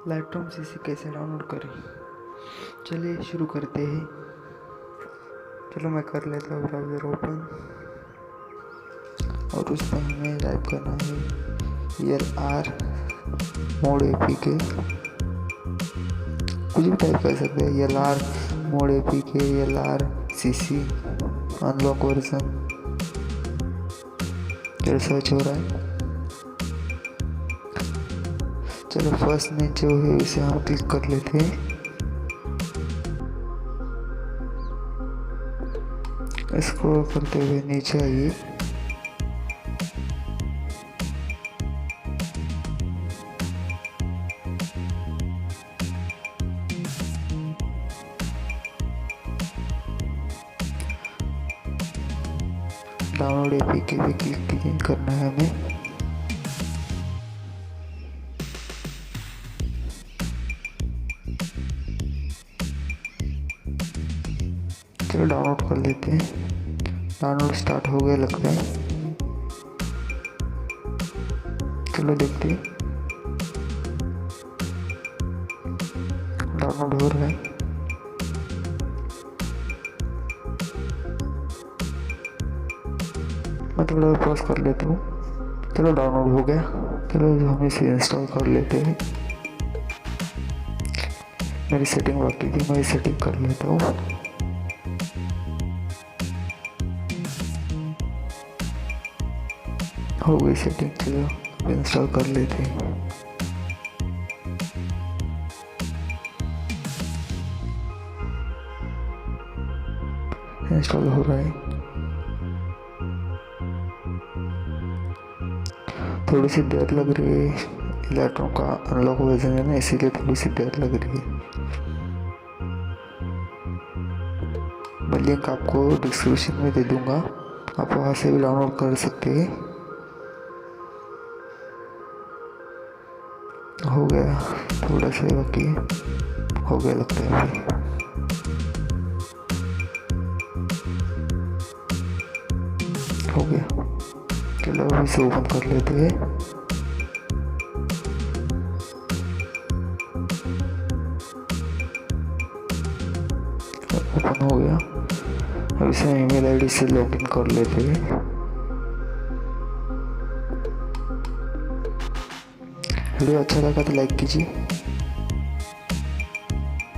Lightroom CC कैसे download करें, चलिए शुरू करते हैं। चलो मैं कर लेता हूँ ब्राउज़र ओपन और उसमें हमें टाइप करना है LR मोड APK, कुछ भी टाइप कर सकते हैं। LR mode APK, LR CC unlock version. चलो सर्च हो रहा है। चलो फर्स्ट में जो है उसे हम क्लिक कर लेते हैं। स्क्रॉल करते हुए नीचे आइए। डाउनलोड APK पे क्लिक करना है हमें। चलो डाउनलोड कर लेते हैं। डाउनलोड स्टार्ट हो गया लगता है। चलो देखते हैं। डाउनलोड हो रहा है। मैं थोड़ा पॉज कर लेता हूँ। चलो डाउनलोड हो गया। चलो हम इसे इंस्टॉल कर लेते हैं। मेरी सेटिंग बाकी थी, मैं सेटिंग कर लेता हूँ। हो गई सेटिंग। चलो इंस्टॉल कर लेते हैं। इंस्टॉल हो रहा है। थोड़ी सी देर लग रही है। लाइटरूम का अनलॉक वर्जन है ना, इसीलिए थोड़ी सी देर लग रही है। मैं लिंक आपको डिस्क्रिप्शन में दे दूंगा, आप वहाँ से भी डाउनलोड कर सकते हैं। हो गया, थोड़ा सा बाकी हो गया लगता है अभी। हो गया। चलो अभी इसे ओपन कर लेते हैं। ओपन हो गया। अब इसे ईमेल आईडी से लॉगिन कर लेते हैं। वीडियो अच्छा लगा तो लाइक कीजिए।